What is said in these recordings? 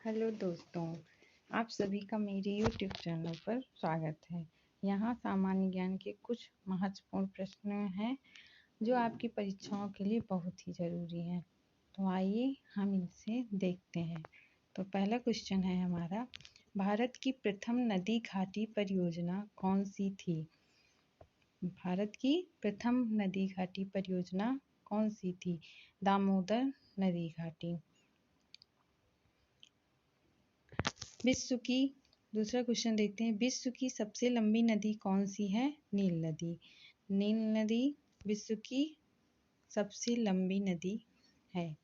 Hello दोस्तों, आप सभी का मेरे YouTube चैनल पर स्वागत है। यहाँ सामान्य ज्ञान के कुछ महत्वपूर्ण प्रश्न हैं जो आपकी परीक्षाओं के लिए बहुत ही ज़रूरी हैं। तो आइए हम इनसे देखते हैं। तो पहला क्वेश्चन है हमारा, भारत की प्रथम नदी घाटी परियोजना कौन सी थी? भारत की प्रथम नदी घाटी परियोजना कौन सी थी? दामोदर नदी घाटी। विश्व की दूसरा क्वेश्चन देखते हैं, विश्व की सबसे लंबी नदी कौन सी है? नील नदी। नील नदी विश्व की सबसे लंबी नदी है।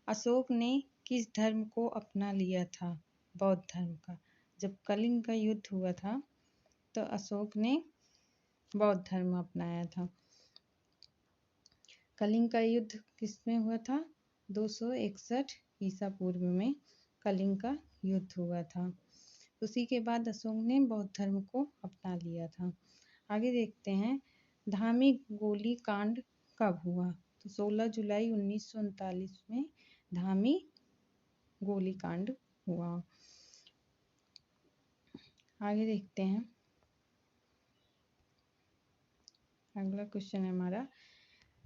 अशोक ने किस धर्म को अपना लिया था? बौद्ध धर्म का। जब कलिंग का युद्ध हुआ था तो अशोक ने बौद्ध धर्म अपनाया था। कलिंग का युद्ध किसमें हुआ था? 261 ईसा पूर्व में कलिंग का युद्ध हुआ था। उसी के बाद अशोक ने बौद्ध धर्म को अपना लिया था। आगे देखते हैं, धामी गोली कांड कब हुआ? तो 16 जुलाई 1939 में धामी गोली कांड हुआ। आगे देखते हैं, अगला क्वेश्चन है हमारा,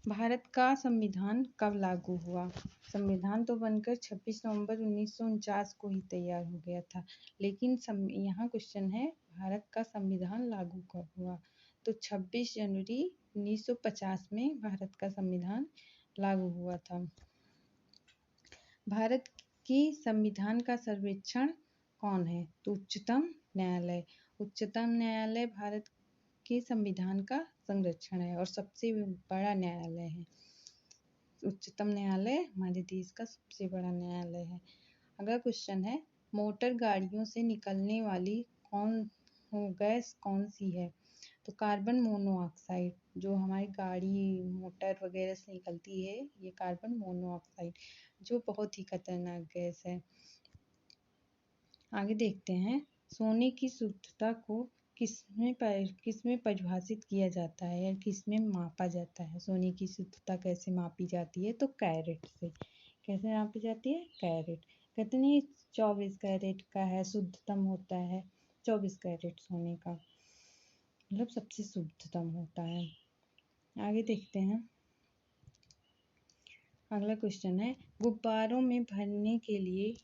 भारत का संविधान कब लागू हुआ? संविधान तो बनकर 26 नवंबर 1949 को ही तैयार हो गया था, लेकिन यहाँ क्वेश्चन है भारत का संविधान लागू कब हुआ? तो 26 जनवरी 1950 में भारत का संविधान लागू हुआ था। भारत की संविधान का सर्वेक्षण कौन है? तो उच्चतम न्यायालय। उच्चतम न्यायालय भारत के संविधान का संरक्षण है और सबसे बड़ा न्यायालय है। उच्चतम न्यायालय हमारे देश का सबसे बड़ा न्यायालय है। अगला क्वेश्चन है, मोटर गाड़ियों से निकलने वाली गैस कौन सी है? तो कार्बन मोनोऑक्साइड। जो हमारी गाड़ी मोटर वगैरह से निकलती है ये कार्बन मोनोऑक्साइड, जो बहुत ही खतरनाक गैस है। आगे देखते हैं, सोने की शुद्धता को किसमें परिभाषित किया जाता है या किसमें मापा जाता है? सोने की शुद्धता कैसे मापी जाती है? तो कैरेट से। कैसे मापी जाती है? कैरेट। कितनी? 24 कैरेट का है शुद्धतम होता है। 24 कैरेट सोने का मतलब सबसे शुद्धतम होता है। आगे देखते हैं, अगला क्वेश्चन है, गुब्बारों में भरने के लिए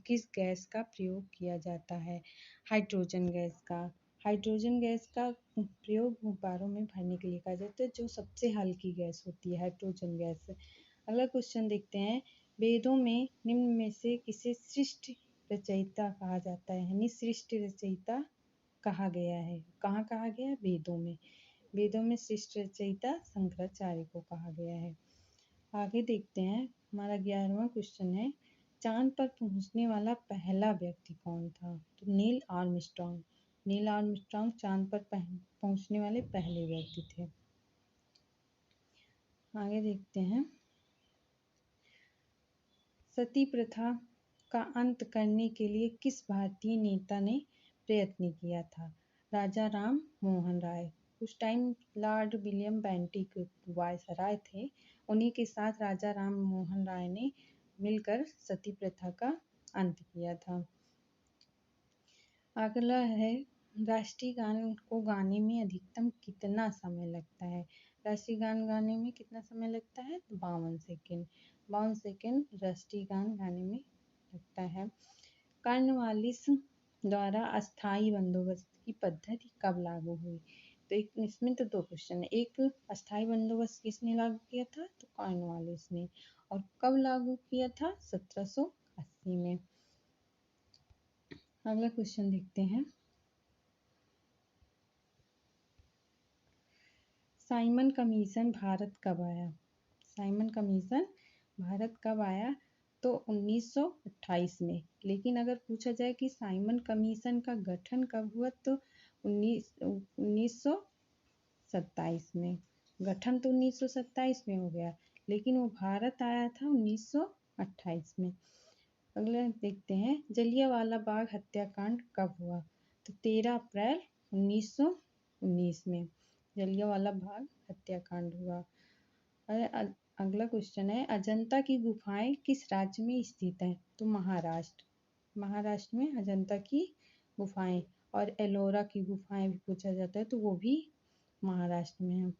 किस गैस का प्रयोग किया जाता है? हाइड्रोजन गैस का। हाइड्रोजन गैस का प्रयोग गुब्बारों में भरने के लिए किया जाता है, जो सबसे हल्की गैस होती है हाइड्रोजन गैस। अगला क्वेश्चन देखते हैं, वेदों में निम्न में से किसे श्रेष्ठ रचयिता कहा जाता है? यानी श्रेष्ठ रचयिता कहा गया है। कहाँ कहा गया? वेदों में। वेदों में श्रेष्ठ रचयिता शंकराचार्य को कहा गया है। आगे देखते हैं, हमारा 11वां क्वेश्चन है, चांद पर पहुंचने वाला पहला व्यक्ति कौन था? तो नील आर्मस्ट्रॉन्ग। नील आर्मस्ट्रॉन्ग चांद पर पहुंचने वाले पहले व्यक्ति थे। आगे देखते हैं, सती प्रथा का अंत करने के लिए किस भारतीय नेता ने प्रयत्न किया था? राजा राम मोहन राय। उस time Lord William Bentinck viceroy थे, उन्हीं के साथ राजा राम मोहन राय ने मिलकर सती प्रथा का अंत किया था। अगला है, राष्ट्रीय गान को गाने में अधिकतम कितना समय लगता है? राष्ट्रीय गान गाने में कितना समय लगता है? 52 सेकेंड। 52 सेकेंड राष्ट्रीय गान गाने में लगता है। कॉर्नवालिस द्वारा अस्थायी बंदोबस्त की पद्धति कब लागू हुई? तो एक इसमें तो दो क्वेश्चन है, एक अस्थायी बंदोबस्त किसने लागू किया था? तो कॉर्नवालिस ने। और कब लागू किया था? 1780 में। अगला क्वेश्चन देखते हैं, साइमन कमीशन भारत कब आया? साइमन कमीशन भारत कब आया? तो 1928 में। लेकिन अगर पूछा जाए कि साइमन कमीशन का गठन कब हुआ, तो 1927 में। गठन तो 1927 में हो गया, लेकिन वो भारत आया था 1928 में। अगला देखते हैं, जलियांवाला बाग हत्याकांड कब हुआ? तो 13 अप्रैल 1919 में जलियांवाला बाग हत्याकांड हुआ। अगला क्वेश्चन है, अजंता की गुफाएं किस राज्य में स्थित हैं? तो महाराष्ट्र। महाराष्ट्र में अजंता की गुफाएं, और एलोरा की गुफाएं भी पूछा जाता है तो वो भी महाराष्ट्र में है।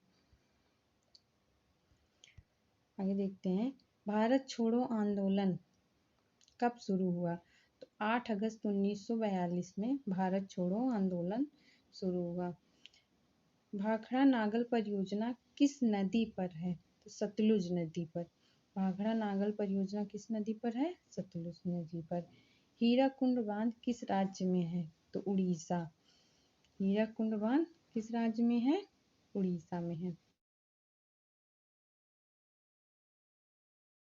आगे देखते हैं, भारत छोड़ो आंदोलन कब शुरू हुआ? तो 8 अगस्त 1942 में भारत छोड़ो आंदोलन शुरू हुआ। भाखड़ा नागल परियोजना किस नदी पर है? तो सतलुज नदी पर। भाखड़ा नागल परियोजना किस नदी पर है? सतलुज नदी पर। हीराकुंड बांध किस राज्य में है? तो उड़ीसा। हीराकुंड बांध किस राज्य में है? उड़ीसा में है।